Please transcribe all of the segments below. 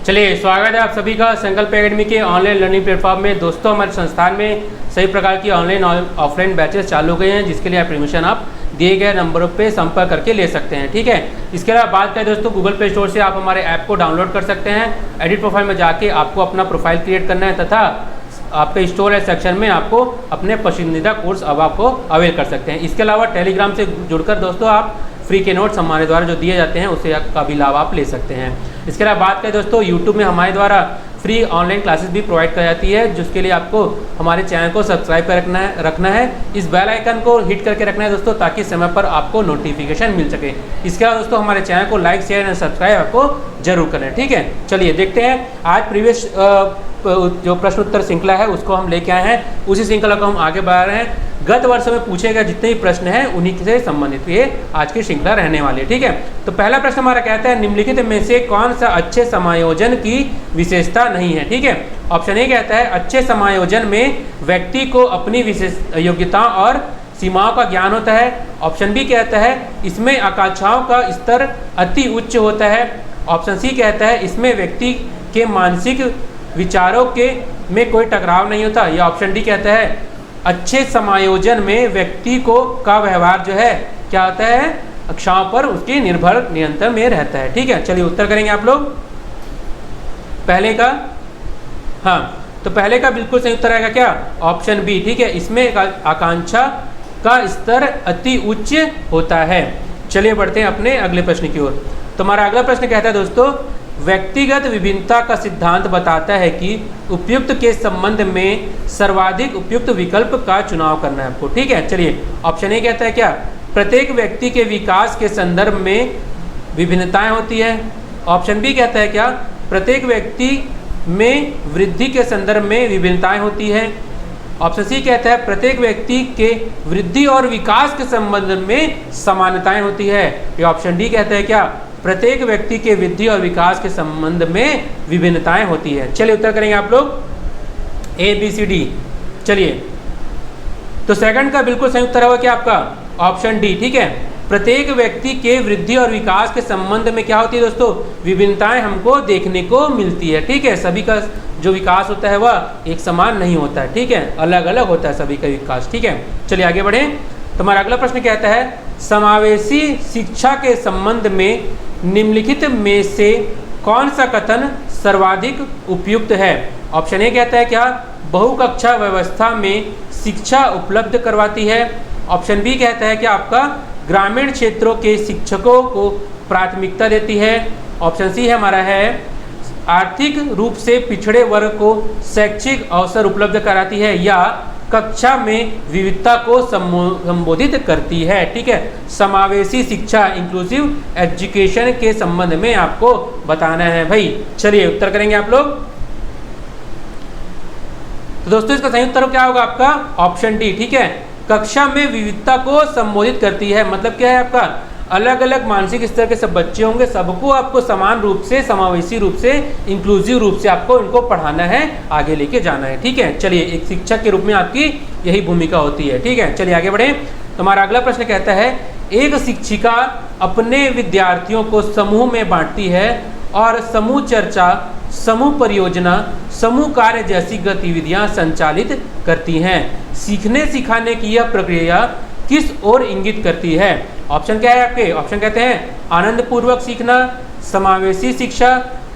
चलिए, स्वागत है आप सभी का संकल्प एकेडमी के ऑनलाइन लर्निंग प्लेटफॉर्म में। दोस्तों, हमारे संस्थान में सभी प्रकार की ऑनलाइन और ऑफलाइन बैचेस चालू हो गए हैं, जिसके लिए आप एडमिशन आप दिए गए नंबरों पे संपर्क करके ले सकते हैं। ठीक है, इसके अलावा बात करें दोस्तों, गूगल प्ले स्टोर से आप हमारे ऐप को डाउनलोड कर सकते हैं। एडिट प्रोफाइल में जाके आपको अपना प्रोफाइल क्रिएट करना है तथा आपके स्टोर सेक्शन में आपको अपने पसंदीदा कोर्स अब आपको अवेल कर सकते हैं। इसके अलावा टेलीग्राम से जुड़कर दोस्तों आप फ्री के नोट्स हमारे द्वारा जो दिए जाते हैं उससे का भी लाभ आप ले सकते हैं। इसके अलावा बात करें दोस्तों, यूट्यूब में हमारे द्वारा फ्री ऑनलाइन क्लासेस भी प्रोवाइड कर जाती है, जिसके लिए आपको हमारे चैनल को सब्सक्राइब कर रखना है। इस बेल आइकन को हिट करके रखना है दोस्तों, ताकि समय पर आपको नोटिफिकेशन मिल सके। इसके अलावा दोस्तों, हमारे चैनल को लाइक शेयर एंड सब्सक्राइब आपको जरूर करें। ठीक है, चलिए देखते हैं आज प्रीवियस जो प्रश्न उत्तर श्रृंखला है उसको हम लेके आए हैं, उसी श्रृंखला को हम आगे बढ़ा रहे हैं। गत वर्ष में पूछे गए जितने भी प्रश्न हैं उन्हीं से संबंधित ये आज की श्रृंखला रहने वाली है। ठीक है, तो पहला प्रश्न हमारा कहता है, निम्नलिखित में से कौन सा अच्छे समायोजन की विशेषता नहीं है। ठीक है, ऑप्शन ए कहता है, अच्छे समायोजन में व्यक्ति को अपनी विशेष योग्यताओं और सीमाओं का ज्ञान होता है। ऑप्शन बी कहता है, इसमें आकांक्षाओं का स्तर अति उच्च होता है। ऑप्शन सी कहता है, इसमें व्यक्ति के मानसिक विचारों के में कोई टकराव नहीं होता। या ऑप्शन डी कहता है, अच्छे समायोजन में व्यक्ति को का व्यवहार जो है क्या होता है, अक्षाओं पर उसकी निर्भर नियंत्रण में रहता है। ठीक है, चलिए उत्तर करेंगे आप लोग। पहले का, हाँ, तो पहले का बिल्कुल सही उत्तर आएगा क्या, ऑप्शन बी। ठीक है, इसमें आकांक्षा का स्तर अति उच्च होता है। चलिए बढ़ते हैं अपने अगले प्रश्न की ओर। तो हमारा अगला प्रश्न कहता है दोस्तों, व्यक्तिगत विभिन्नता का सिद्धांत बताता है कि उपयुक्त के संबंध में सर्वाधिक उपयुक्त विकल्प का चुनाव करना है आपको। ठीक है, चलिए ऑप्शन ए कहता है क्या, प्रत्येक व्यक्ति के विकास के संदर्भ में विभिन्नताएं होती है। ऑप्शन बी कहता है क्या, प्रत्येक व्यक्ति में वृद्धि के संदर्भ में विभिन्नताएं होती है। ऑप्शन सी कहता है, प्रत्येक व्यक्ति के वृद्धि और विकास के संबंध में समानताएं होती है। या ऑप्शन डी कहता है क्या, प्रत्येक व्यक्ति के वृद्धि और विकास के संबंध में विभिन्नताएं होती है। चलिए उत्तर करेंगे आप लोग ए बी सी डी। चलिए, तो सेकंड का बिल्कुल सही उत्तर होगा क्या आपका, ऑप्शन डी। ठीक है, प्रत्येक व्यक्ति के वृद्धि और विकास के संबंध में क्या होती है दोस्तों, विभिन्नताएं हमको देखने को मिलती है। ठीक है, सभी का जो विकास होता है वह एक समान नहीं होता है। ठीक है, अलग अलग होता है सभी का विकास। ठीक है, चलिए आगे बढ़ें। तो हमारा अगला प्रश्न कहता है, समावेशी शिक्षा के संबंध में निम्नलिखित में से कौन सा कथन सर्वाधिक उपयुक्त है। ऑप्शन ए कहता है क्या, बहुकक्षा व्यवस्था में शिक्षा उपलब्ध करवाती है। ऑप्शन बी कहता है कि आपका ग्रामीण क्षेत्रों के शिक्षकों को प्राथमिकता देती है। ऑप्शन सी है हमारा है, आर्थिक रूप से पिछड़े वर्ग को शैक्षिक अवसर उपलब्ध कराती है। या कक्षा में विविधता को संबोधित करती है। ठीक है, समावेशी शिक्षा इंक्लूसिव एजुकेशन के संबंध में आपको बताना है भाई। चलिए उत्तर करेंगे आप लोग। तो दोस्तों, इसका सही उत्तर क्या होगा आपका, ऑप्शन डी। ठीक है, कक्षा में विविधता को संबोधित करती है, मतलब क्या है आपका, अलग अलग मानसिक स्तर के सब बच्चे होंगे, सबको आपको समान रूप से, समावेशी रूप से, इंक्लूसिव रूप से आपको इनको पढ़ाना है, आगे लेके जाना है। ठीक है, चलिए एक शिक्षक के रूप में आपकी यही भूमिका होती है। ठीक है, चलिए आगे बढ़ें। तो हमारा अगला प्रश्न कहता है, एक शिक्षिका अपने विद्यार्थियों को समूह में बांटती है और समूह चर्चा, समूह परियोजना, समूह कार्य जैसी गतिविधियां संचालित करती हैं। सीखने सिखाने की यह प्रक्रिया किस ओर इंगित करती है। ऑप्शन क्या है आपके, ऑप्शन कहते हैं, आनंद पूर्वक सीखना, समावेशी शिक्षा,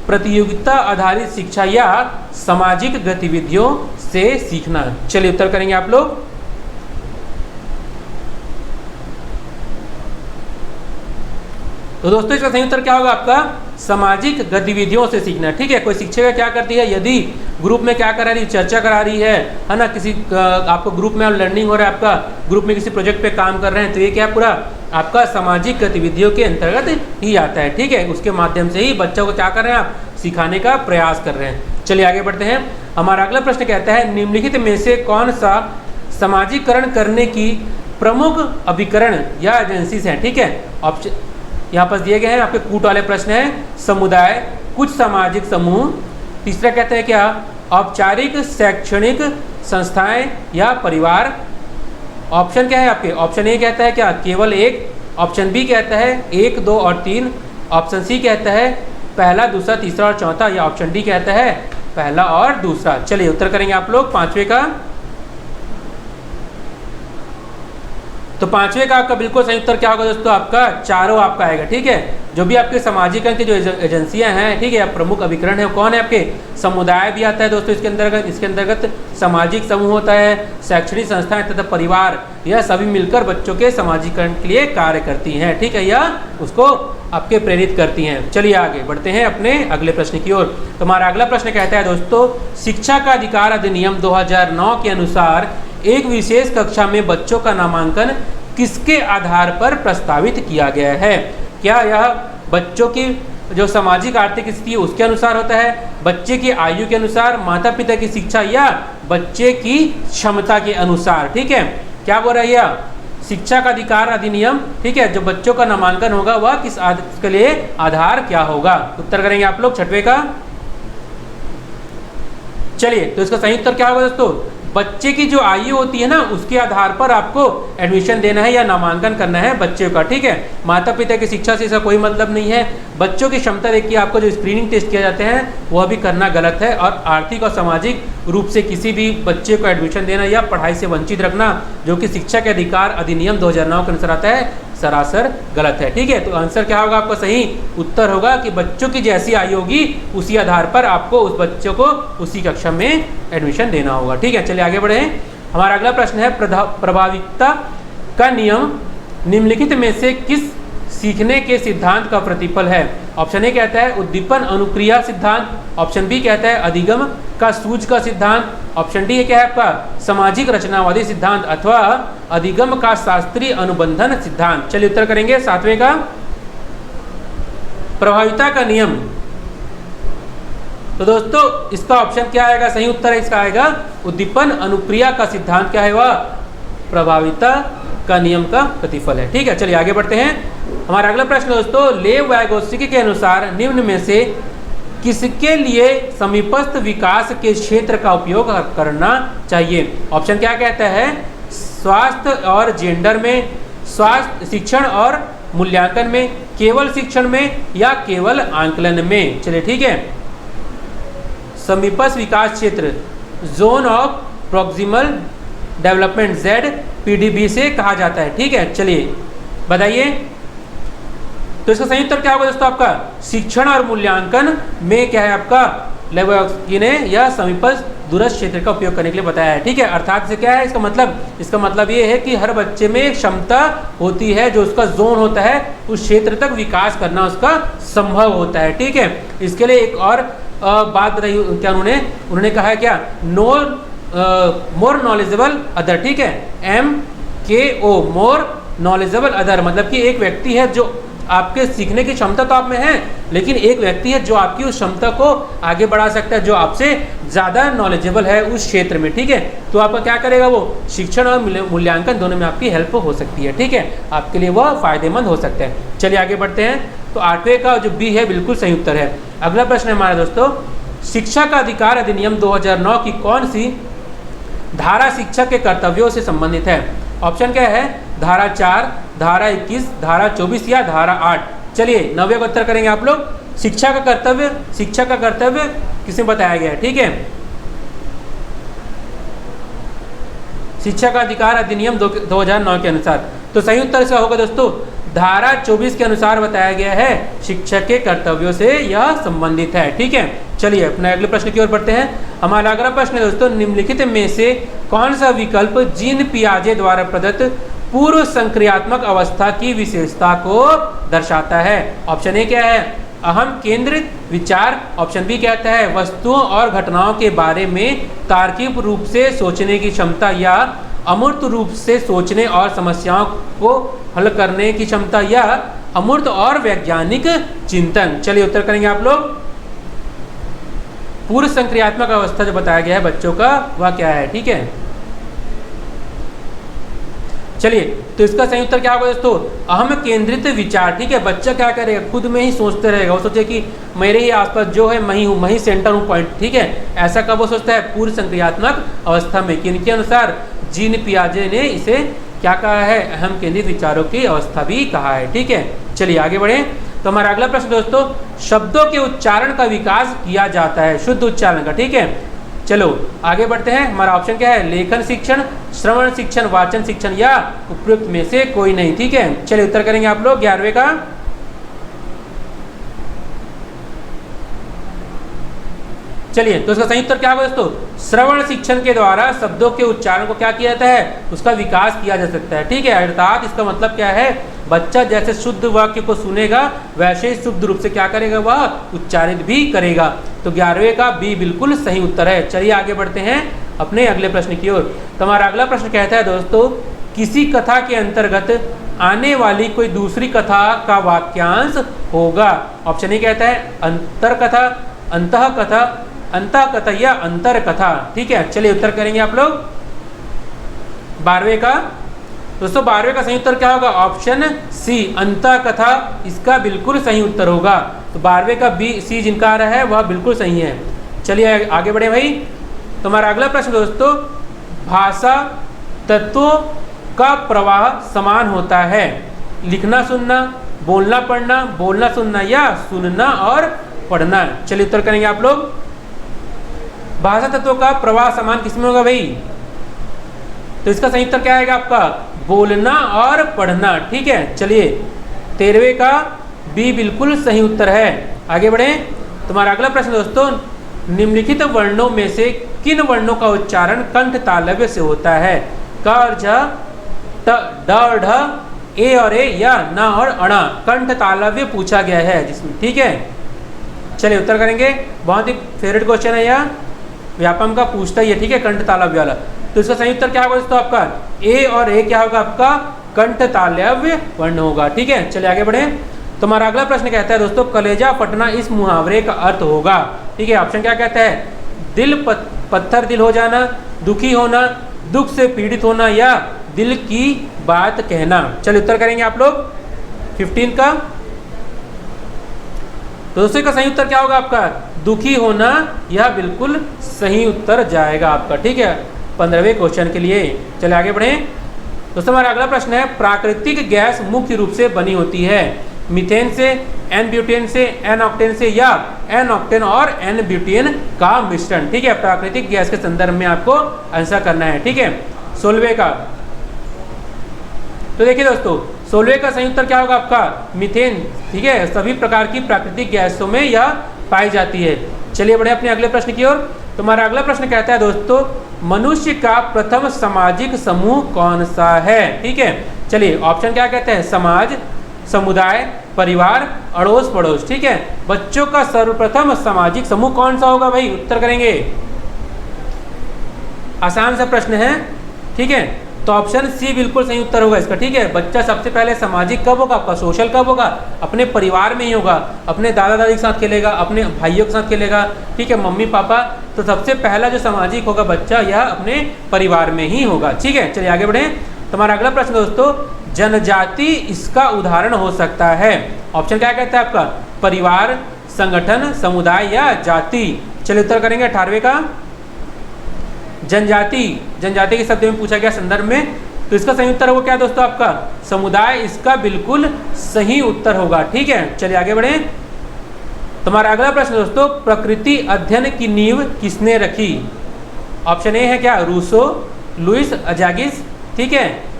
प्रतियोगिता आधारित शिक्षा या सामाजिक गतिविधियों से सीखना। चलिए उत्तर करेंगे आप लोग। तो दोस्तों, इसका सही उत्तर क्या होगा आपका, सामाजिक गतिविधियों से सीखना। ठीक है, कोई शिक्षिका क्या करती है, यदि ग्रुप में क्या करा रही है, चर्चा करा रही है ना, किसी आपको ग्रुप में लर्निंग हो रहा है, आपका ग्रुप में किसी प्रोजेक्ट पे काम कर रहे हैं, तो ये क्या पूरा आपका सामाजिक गतिविधियों के अंतर्गत ही आता है। ठीक है, उसके माध्यम से ही बच्चों को क्या कर रहे हैं आप, सिखाने का प्रयास कर रहे हैं। चलिए आगे बढ़ते हैं। हमारा अगला प्रश्न कहता है, निम्नलिखित में से कौन सा सामाजिकरण करने की प्रमुख अभिकरण या एजेंसीज हैं। ठीक है, ऑप्शन यहाँ पर दिए गए हैं आपके कूट वाले प्रश्न हैं, समुदाय, कुछ सामाजिक समूह। तीसरा कहते हैं क्या, औपचारिक शैक्षणिक संस्थाएं या परिवार। ऑप्शन क्या है आपके, ऑप्शन ए कहता है क्या, केवल एक। ऑप्शन बी कहता है 1, 2 और 3। ऑप्शन सी कहता है पहला, दूसरा, तीसरा और चौथा, या ऑप्शन डी कहता है पहला और दूसरा। चलिए उत्तर करेंगे आप लोग पांचवे का। तो पांचवे का आपका बिल्कुल सही उत्तर क्या होगा दोस्तों, आपका चारों आपका आएगा। ठीक है, जो भी आपके सामाजिकरण की जो एजेंसियां हैं, ठीक है, प्रमुख अभिकरण है कौन है आपके, समुदाय भी आता है दोस्तों इसके अंतर्गत सामाजिक समूह होता है, शैक्षणिक संस्थाएं तथा परिवार, यह सभी मिलकर बच्चों के सामाजिकरण के लिए कार्य करती हैं। ठीक है, यह उसको आपके प्रेरित करती हैं। चलिए आगे बढ़ते हैं अपने अगले प्रश्न की ओर। तो हमारा अगला प्रश्न कहता है दोस्तों, शिक्षा का अधिकार अधिनियम 2009 के अनुसार एक विशेष कक्षा में बच्चों का नामांकन किसके आधार पर प्रस्तावित किया गया है? क्या यह बच्चों की जो सामाजिक आर्थिक स्थिति है उसके अनुसार होता है, बच्चे की आयु के अनुसार, माता पिता की शिक्षा, या बच्चे की क्षमता के अनुसार? ठीक है, क्या बोल रहा है यह शिक्षा का अधिकार अधिनियम, ठीक है, जो बच्चों का नामांकन होगा वह किस के लिए आधार क्या होगा? उत्तर करेंगे आप लोग छठवे का। चलिए, तो इसका सही उत्तर क्या होगा दोस्तों, बच्चे की जो आयु होती है ना उसके आधार पर आपको एडमिशन देना है या नामांकन करना है बच्चे का। ठीक है, माता पिता की शिक्षा से इसका कोई मतलब नहीं है। बच्चों की क्षमता देखिए, आपको जो स्क्रीनिंग टेस्ट किए जाते हैं वह भी करना गलत है, और आर्थिक और सामाजिक रूप से किसी भी बच्चे को एडमिशन देना या पढ़ाई से वंचित रखना, जो कि शिक्षा के अधिकार अधिनियम 2009 के अनुसार आता है, सरासर गलत है। ठीक है, तो आंसर क्या होगा आपका, सही उत्तर होगा कि बच्चों की जैसी आयु होगी उसी आधार पर आपको उस बच्चों को उसी कक्षा में एडमिशन देना होगा। ठीक है, चलिए आगे बढ़े। हमारा अगला प्रश्न है, प्रभाविकता का नियम निम्नलिखित में से किस सीखने के सिद्धांत का प्रतिफल है? ऑप्शन ए कहता है उद्दीपन अनुक्रिया सिद्धांत, ऑप्शन बी कहता है अधिगम का सूझ का सिद्धांत, ऑप्शन डी क्या है आपका सामाजिक रचनावादी सिद्धांत, अथवा अधिगम का शास्त्रीय अनुबंधन सिद्धांत। चलिए उत्तर करेंगे सातवें का, प्रभाविता का नियम। तो दोस्तों इसका ऑप्शन क्या आएगा, सही उत्तर है इसका आएगा उद्दीपन अनुक्रिया का सिद्धांत। क्या है वह, प्रभाविता का नियम का प्रतिफल है। ठीक है, चलिए आगे बढ़ते हैं। हमारा अगला प्रश्न दोस्तों, लेव वाइगोत्स्की के अनुसार निम्न में से किसके लिए समीपस्थ विकास के क्षेत्र का उपयोग करना चाहिए? ऑप्शन क्या कहता है, स्वास्थ्य और जेंडर में, स्वास्थ्य शिक्षण और मूल्यांकन में, केवल शिक्षण में, या केवल आंकलन में? चलिए ठीक है, समीपस्थ विकास क्षेत्र zone of proximal development ZPDB से कहा जाता है। ठीक है, चलिए बताइए। तो इसका सही उत्तर क्या होगा दोस्तों, आपका शिक्षण और मूल्यांकन में क्या है आपका लेवोव्स्की ने यह समीपस्थ दूरस्थ क्षेत्र का उपयोग करने के लिए बताया है। ठीक है, अर्थात से क्या है इसका मतलब ये है कि हर बच्चे में एक क्षमता होती है, जो उसका जोन होता है उस क्षेत्र तक विकास करना उसका संभव होता है। ठीक है, इसके लिए एक और बात बताई क्या उन्होंने कहा है क्या, मोर नॉलेजेबल अदर। ठीक है, MKO मोर नॉलेजेबल अदर, मतलब कि एक व्यक्ति है जो आपके सीखने की क्षमता तो आप में है, लेकिन एक व्यक्ति है जो आपकी उस क्षमता को आगे बढ़ा सकता है, जो आपसे ज़्यादा नॉलेजेबल है उस क्षेत्र में। ठीक है, तो आपका क्या करेगा, वो शिक्षण और मूल्यांकन दोनों में आपकी हेल्प हो सकती है। ठीक है, आपके लिए वह फायदेमंद हो सकता है। चलिए आगे बढ़ते हैं। तो आठवें का जो बी है बिल्कुल सही उत्तर है। अगला प्रश्न है हमारा दोस्तों, शिक्षा का अधिकार अधिनियम 2009 की कौन सी धारा शिक्षक के कर्तव्यों से संबंधित है? ऑप्शन क्या है, धारा 4, धारा 21, धारा 24 या धारा 8? चलिए नवे का उत्तर करेंगे आप लोग। शिक्षा का कर्तव्य किसमें बताया गया है? ठीक है, शिक्षा का अधिकार अधिनियम 2009 के अनुसार। तो सही उत्तर इसका होगा दोस्तों धारा 24 के अनुसार बताया गया है, शिक्षक के कर्तव्यों से यह संबंधित है। ठीक है, चलिए अपने अगले प्रश्न की ओर बढ़ते हैं। हमारा अगला प्रश्न है दोस्तों, निम्नलिखित में से कौन सा विकल्प जीन पियाजे द्वारा प्रदत्त पूर्व संक्रियात्मक अवस्था की विशेषता को दर्शाता है? ऑप्शन ए क्या है, अहम केंद्रित विचार, ऑप्शन बी कहता है वस्तुओं और घटनाओं के बारे में तार्किक रूप से सोचने की क्षमता, या अमूर्त रूप से सोचने और समस्याओं को हल करने की क्षमता, या अमूर्त और वैज्ञानिक चिंतन? चलिए उत्तर करेंगे आप लोग। पूर्व संक्रियात्मक अवस्था जो बताया गया है बच्चों का वह क्या है? ठीक है, चलिए तो इसका सही उत्तर क्या होगा दोस्तों, अहम केंद्रित विचार। ठीक है, बच्चा क्या करेगा, खुद में ही सोचते रहेगा, वो सोचे कि मेरे ही आसपास जो है मैं ही हूँ, मैं ही सेंटर हूँ पॉइंट। ठीक है, ऐसा कब वो सोचता है, पूर्व संक्रियात्मक अवस्था में। किनके अनुसार, जीन पियाजे ने इसे क्या कहा है, अहम केंद्रित विचारों की अवस्था भी कहा है। ठीक है, चलिए आगे बढ़ें। तो हमारा अगला प्रश्न दोस्तों, शब्दों के उच्चारण का विकास किया जाता है, शुद्ध उच्चारण का। ठीक है, चलो आगे बढ़ते हैं। हमारा ऑप्शन क्या है, लेखन शिक्षण, श्रवण शिक्षण, वाचन शिक्षण या उपयुक्त में से कोई नहीं। ठीक है, चलिए उत्तर करेंगे आप लोग 11वें का। चलिए, तो इसका सही उत्तर क्या होगा दोस्तों, श्रवण शिक्षण के द्वारा शब्दों के उच्चारण को क्या किया जाता है, उसका विकास किया जा सकता है। ठीक है, अर्थात इसका मतलब क्या है, बच्चा जैसे शुद्ध वाक्य को सुनेगा वैसे ही शुद्ध रूप से क्या करेगा, वह उच्चारित भी करेगा। तो 11वें का बी बिल्कुल सही उत्तर है। चलिए आगे बढ़ते हैं अपने अगले प्रश्न की ओर। तो हमारा अगला प्रश्न कहता है दोस्तों, किसी कथा के अंतर्गत आने वाली कोई दूसरी कथा का वाक्यांश होगा। ऑप्शन ए कहता है अंतर कथा, अंतः कथा, अंतः कथा या अंतर कथा। ठीक है, चलिए उत्तर करेंगे आप लोग 12वें का। दोस्तों 12वें का सही उत्तर क्या होगा, ऑप्शन सी अंतः कथा, इसका बिल्कुल सही उत्तर होगा। तो 12वें का बी सी जिनका आ रहा है वह बिल्कुल सही है। चलिए आगे बढ़े भाई। तो हमारा अगला प्रश्न दोस्तों, भाषा तत्वों का प्रवाह समान होता है, लिखना सुनना, बोलना पढ़ना, बोलना सुनना या सुनना और पढ़ना। चलिए उत्तर करेंगे आप लोग। भाषा तत्वों का प्रवाह समान किसमें होगा भाई, तो इसका सही उत्तर क्या आएगा आपका, बोलना और पढ़ना। ठीक है, चलिए 13वें का बी बिल्कुल सही उत्तर है। आगे बढ़े। तुम्हारा अगला प्रश्न दोस्तों, निम्नलिखित वर्णों में से किन वर्णों का उच्चारण कंठ तालव्य से होता है, क और झ, ट, ड और ढ, ए और ए या न और अणा। कंठ तालव्य पूछा गया है जिसमें। ठीक है, चलिए उत्तर करेंगे। बहुत ही फेवरेट क्वेश्चन है यह, व्यापम का पूछता ही है। ठीक है, कंठ तालव्य वाला। तो इसका सही उत्तर क्या होगा दोस्तों आपका, ए और ए क्या होगा आपका, कंठ तालव्य वर्ण होगा। ठीक है, चलिए आगे बढ़े। तुम्हारा अगला प्रश्न कहता है दोस्तों, कलेजा फटना इस मुहावरे का अर्थ होगा। ठीक है, ऑप्शन क्या कहता है, दिल पत्थर दिल हो जाना, दुखी होना, दुख से पीड़ित होना या दिल की बात कहना। चलिए उत्तर करेंगे आप लोग 15 का। तो दोस्तों का सही उत्तर क्या होगा आपका, दुखी होना, यह बिल्कुल सही उत्तर जाएगा आपका। ठीक है, 15वें क्वेश्चन के लिए। चलिए आगे बढ़ें। दोस्तों हमारा अगला प्रश्न है, प्राकृतिक गैस मुख्य रूप से बनी होती है मीथेन से, एन ब्यूटेन से, एन ऑक्टेन से या एन ऑक्टेन और एन ब्यूटेन का मिश्रण। ठीक है, प्राकृतिक गैस के संदर्भ में आपको आंसर करना है। ठीक है, 16वें का। तो देखिए दोस्तों 16वें का सही उत्तर क्या होगा आपका, मीथेन। ठीक है, सभी प्रकार की प्राकृतिक गैसों में यह पाई जाती है। चलिए बढ़े अपने अगले प्रश्न की ओर। तुम्हारा अगला प्रश्न कहता है दोस्तों, मनुष्य का प्रथम सामाजिक समूह कौन सा है। ठीक है, चलिए ऑप्शन क्या कहते हैं, समाज, समुदाय, परिवार, अड़ोस पड़ोस। ठीक है, बच्चों का सर्वप्रथम सामाजिक समूह कौन सा होगा भाई, उत्तर करेंगे। आसान सा प्रश्न है। ठीक है, तो ऑप्शन सी बिल्कुल सही उत्तर होगा इसका। ठीक है, बच्चा सबसे पहले सामाजिक कब होगा आपका, सोशल कब होगा, अपने परिवार में ही होगा, अपने दादा दादी के साथ खेलेगा, अपने भाइयों के साथ खेलेगा। ठीक है, मम्मी पापा, तो सबसे पहला जो सामाजिक होगा बच्चा यह अपने परिवार में ही होगा। ठीक है, चलिए आगे बढ़ें। तुम्हारा अगला प्रश्न दोस्तों, जनजाति इसका उदाहरण हो सकता है। ऑप्शन क्या कहता है आपका, परिवार, संगठन, समुदाय या जाति। चलिए उत्तर करेंगे 18वें का, जनजाति। जनजाति के शब्द में पूछा गया संदर्भ में, तो इसका सही उत्तर होगा क्या दोस्तों आपका, समुदाय, इसका बिल्कुल सही उत्तर होगा। ठीक है, चलिए आगे बढ़ें। तुम्हारा अगला प्रश्न दोस्तों, प्रकृति अध्ययन की नींव किसने रखी। ऑप्शन ए है क्या, रूसो, लुइस अजागिस। ठीक है,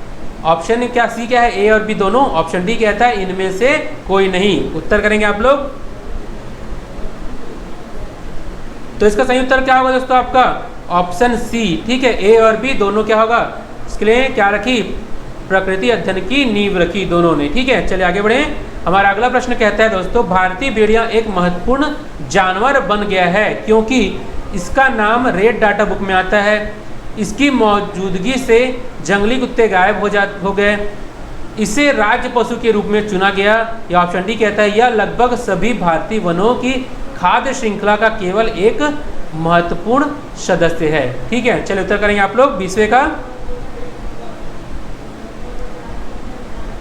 ऑप्शन क्या सी क्या है, ए और बी दोनों। ऑप्शन डी कहता है इनमें से कोई नहीं। उत्तर करेंगे आप लोग। तो इसका सही उत्तर क्या होगा दोस्तों आपका, ऑप्शन सी। ठीक है, ए और बी दोनों क्या होगा, इसके लिए क्या रखी, प्रकृति अध्ययन की नींव रखी दोनों ने। ठीक है, चलिए आगे बढ़ें। हमारा अगला प्रश्न कहता है दोस्तों, भारतीय भेड़िया एक महत्वपूर्ण जानवर बन गया है क्योंकि इसका नाम रेड डाटा बुक में आता है, इसकी मौजूदगी से जंगली कुत्ते गायब हो गए, इसे राज्य पशु के रूप में चुना गया, या ऑप्शन डी कहता है यह लगभग सभी भारतीय वनों की खाद्य श्रृंखला का केवल एक महत्वपूर्ण सदस्य है। ठीक है, चलिए उत्तर करेंगे आप लोग 20वें का।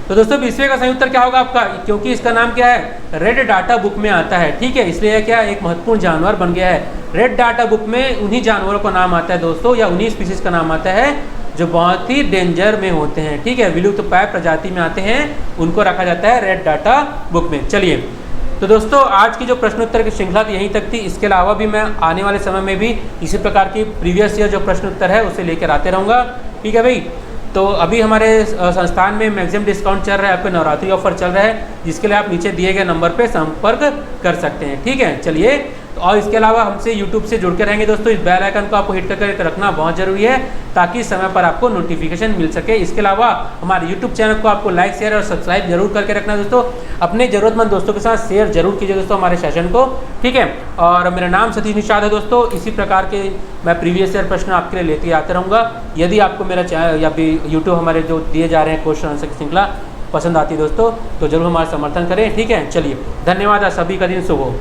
तो दोस्तों 20वें का सही उत्तर क्या होगा आपका, क्योंकि इसका नाम क्या है, रेड डाटा बुक में आता है। ठीक है, इसलिए क्या एक महत्वपूर्ण जानवर बन गया है। रेड डाटा बुक में उन्हीं जानवरों का नाम आता है दोस्तों, या उन्हीं स्पीशीज का नाम आता है जो बहुत ही डेंजर में होते हैं, ठीक है, विलुप्तप्राय प्रजाति में आते हैं, उनको रखा जाता है रेड डाटा बुक में। चलिए, तो दोस्तों आज की जो प्रश्नोत्तर की श्रृंखला यहीं तक थी। इसके अलावा भी मैं आने वाले समय में भी इसी प्रकार की प्रीवियस ईयर जो प्रश्नोत्तर है उसे लेकर आते रहूँगा, ठीक है भाई। तो अभी हमारे संस्थान में मैक्सिमम डिस्काउंट चल रहा है, आपके नवरात्रि ऑफर चल रहा है, जिसके लिए आप नीचे दिए गए नंबर पे संपर्क कर सकते हैं, ठीक है। चलिए, तो और इसके अलावा हमसे यूट्यूब से जुड़ के रहेंगे दोस्तों। इस बेल आइकन को आपको हिट करके रखना बहुत जरूरी है, ताकि समय पर आपको नोटिफिकेशन मिल सके। इसके अलावा हमारे यूट्यूब चैनल को आपको लाइक, शेयर और सब्सक्राइब जरूर करके रखना दोस्तों। अपने जरूरतमंद दोस्तों के साथ शेयर जरूर कीजिए दोस्तों हमारे सेशन को, ठीक है। और मेरा नाम सतीश निषाद है दोस्तों। इसी प्रकार के मैं प्रीवियस ईयर प्रश्न आपके लिए लेते आते रहूँगा। यदि आपको मेरा चैनल या फिर यूट्यूब हमारे जो दिए जा रहे हैं क्वेश्चन आंसर की श्रृंखला पसंद आती है दोस्तों, तो जरूर हमारा समर्थन करें, ठीक है। चलिए, धन्यवाद, सभी का दिन शुभ हो।